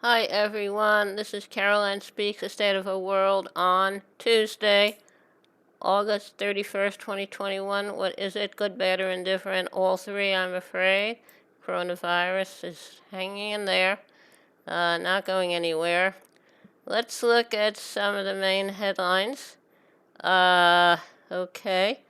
Hi everyone, this is Caroline Speaks, The State of the World on Tuesday, August 31st, 2021. What is it? Good, bad, or indifferent? All three, I'm afraid. Coronavirus is hanging in there, not going anywhere. Let's look at some of the main headlines. Okay.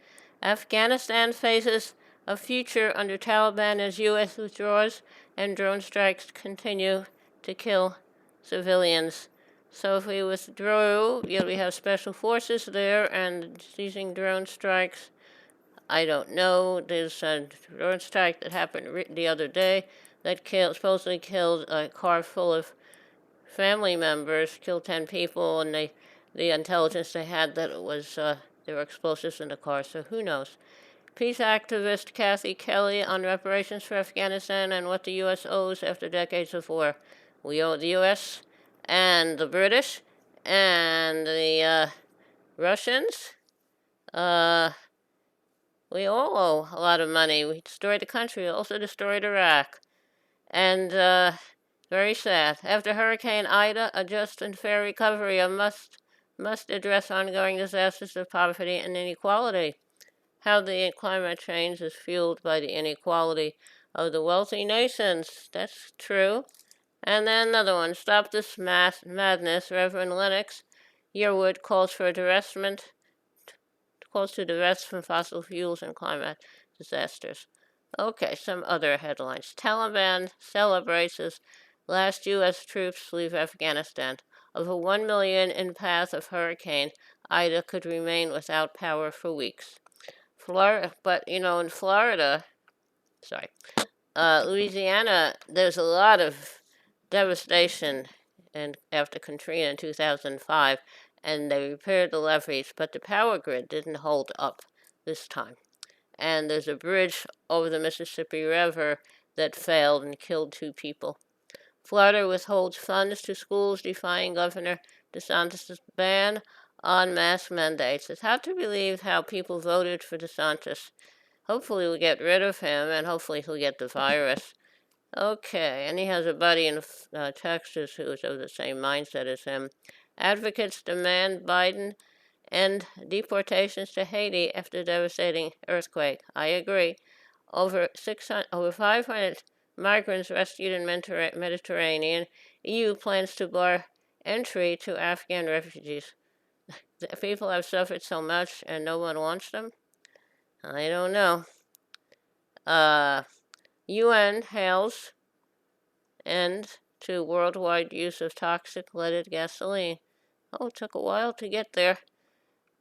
Afghanistan faces a future under Taliban as U.S. withdraws and drone strikes continue to kill civilians. So if we withdrew, we have special forces there and using drone strikes. I don't know. There's a drone strike that happened the other day that supposedly killed a car full of family members, killed 10 people, and the intelligence they had that it was there were explosives in the car. So who knows? Peace activist Kathy Kelly on reparations for Afghanistan and what the U.S. owes after decades of war. We owe the U.S. and the British and the Russians. We all owe a lot of money. We destroyed the country. We also destroyed Iraq. And very sad. After Hurricane Ida, a just and fair recovery must address ongoing disasters of poverty and inequality. How the climate change is fueled by the inequality of the wealthy nations. That's true. And then another one. Stop this madness. Reverend Lennox Yearwood calls to divest from fossil fuels and climate disasters. Okay, some other headlines. Taliban celebrates as last U.S. troops leave Afghanistan. Over 1 million in path of Hurricane Ida could remain without power for weeks. In Florida, Louisiana, there's a lot of devastation after Katrina in 2005, and they repaired the levees, but the power grid didn't hold up this time. And there's a bridge over the Mississippi River that failed and killed 2 people. Florida withholds funds to schools, defying Governor DeSantis' ban on mask mandates. It's hard to believe how people voted for DeSantis. Hopefully we'll get rid of him, and hopefully he'll get the virus. Okay, and he has a buddy in Texas who's of the same mindset as him. Advocates demand Biden end deportations to Haiti after devastating earthquake. I agree. Over 500 migrants rescued in Mediterranean. EU plans to bar entry to Afghan refugees. The people have suffered so much and no one wants them? I don't know. UN hails end to worldwide use of toxic leaded gasoline. Oh, it took a while to get there.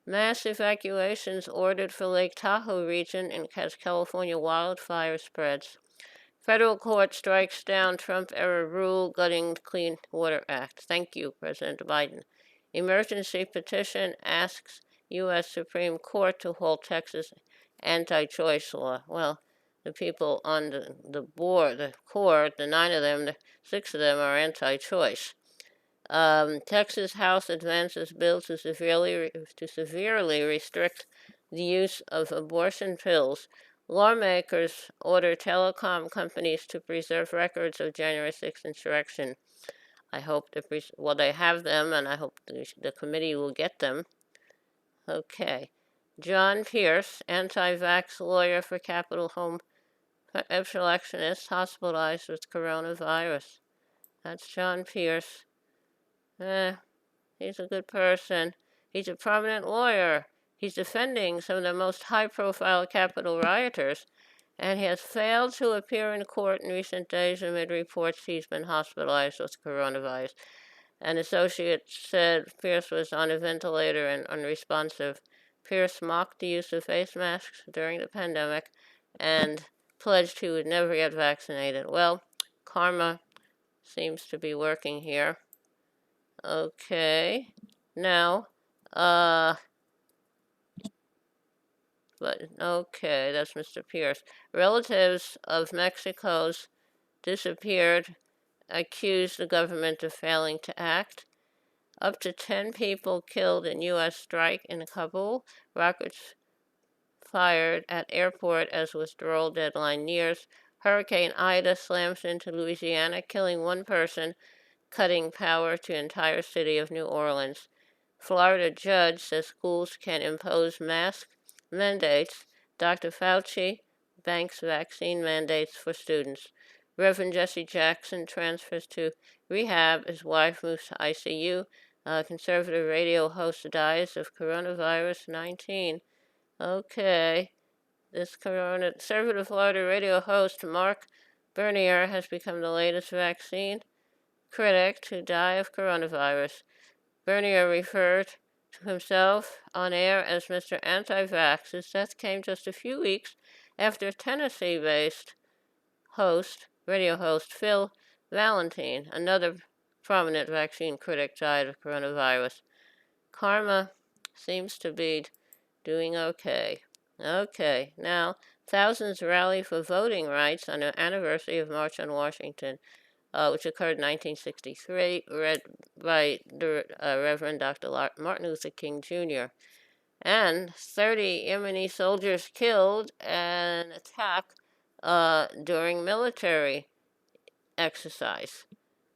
Mass evacuations ordered for Lake Tahoe region as California wildfire spreads. Federal court strikes down Trump-era rule gutting Clean Water Act. Thank you, President Biden. Emergency petition asks U.S. Supreme Court to hold Texas anti-choice law. Well, the people on the board, the court, the 9 of them, the 6 of them are anti-choice. Texas House advances bill to severely restrict the use of abortion pills. Lawmakers order telecom companies to preserve records of January 6th insurrection. I hope they have them, and I hope the committee will get them. Okay. John Pierce, anti-vax lawyer for Capitol Home electionist, hospitalized with coronavirus. That's John Pierce. He's a good person. He's a prominent lawyer. He's defending some of the most high-profile Capitol rioters, and he has failed to appear in court in recent days amid reports he's been hospitalized with coronavirus. An associate said Pierce was on a ventilator and unresponsive. Pierce mocked the use of face masks during the pandemic and pledged he would never get vaccinated. Well, karma seems to be working here. Okay. Now, that's Mr. Pierce. Relatives of Mexico's disappeared accused the government of failing to act. Up to 10 people killed in U.S. strike in Kabul. Rockets fired at airport as withdrawal deadline nears. Hurricane Ida slams into Louisiana, killing 1 person. cutting power to entire city of New Orleans. Florida judge says schools can impose mask mandates. Dr. Fauci banks vaccine mandates for students. Reverend Jesse Jackson transfers to rehab. His wife moves to ICU. Conservative radio host dies of coronavirus 19. Okay. This conservative Florida radio host, Mark Bernier, has become the latest vaccine critic to die of coronavirus. Bernier referred to himself on air as Mr. Anti-Vax. His death came just a few weeks after Tennessee-based radio host Phil Valentine, another prominent vaccine critic, died of coronavirus. Karma seems to be doing okay. Okay, now thousands rally for voting rights on the anniversary of March on Washington, which occurred in 1963, read by the Reverend Dr. Martin Luther King Jr. And 30 Yemeni soldiers killed in an attack during military exercise.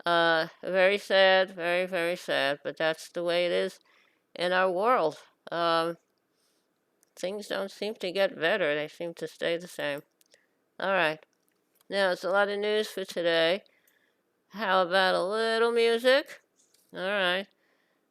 Very sad, very, very sad, but that's the way it is in our world. Things don't seem to get better, they seem to stay the same. All right, now it's a lot of news for today. How about a little music? All right.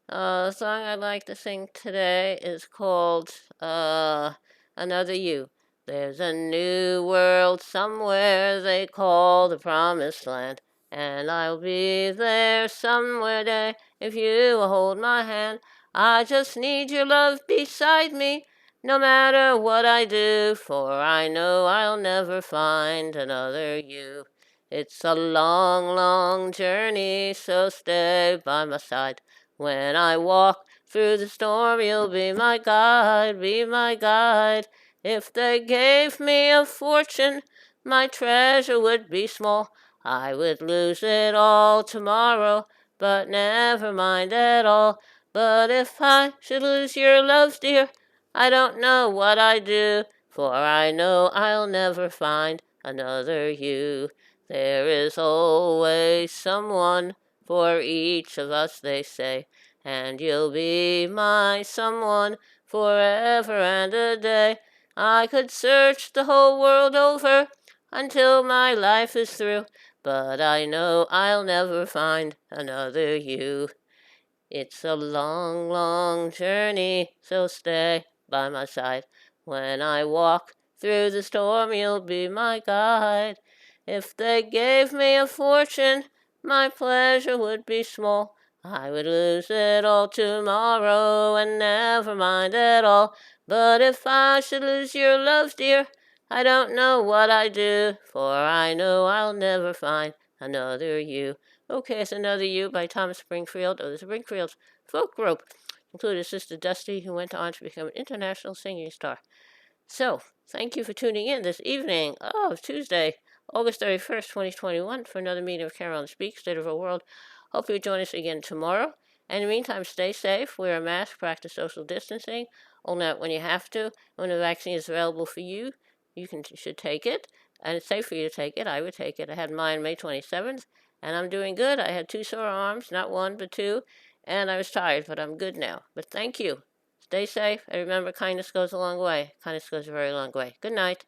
The song I'd like to sing today is called Another You. There's a new world somewhere they call the Promised Land, and I'll be there somewhere day if you will hold my hand. I just need your love beside me, no matter what I do, for I know I'll never find another you. It's a long, long journey, so stay by my side. When I walk through the storm, you'll be my guide, be my guide. If they gave me a fortune, my treasure would be small. I would lose it all tomorrow, but never mind at all. But if I should lose your love, dear, I don't know what I'd do, for I know I'll never find another you. There is always someone for each of us, they say, and you'll be my someone forever and a day. I could search the whole world over until my life is through, but I know I'll never find another you. It's a long, long journey, so stay by my side. When I walk through the storm, you'll be my guide. If they gave me a fortune, my pleasure would be small. I would lose it all tomorrow and never mind at all. But if I should lose your love, dear, I don't know what I'd do, for I know I'll never find another you. Okay, it's Another You by Thomas Springfield of the Springfield Folk Group. Included Sister Dusty, who went on to become an international singing star. So, thank you for tuning in this evening of Tuesday, August 31st, 2021, for another meeting of Carolyn Speaks, State of Our World. Hope you join us again tomorrow. And in the meantime, stay safe, wear a mask, practice social distancing, only out when you have to. When the vaccine is available for you, you should take it. And it's safe for you to take it. I would take it. I had mine May 27th, and I'm doing good. I had 2 sore arms, not 1, but 2, and I was tired, but I'm good now. But thank you. Stay safe, and remember, kindness goes a long way. Kindness goes a very long way. Good night.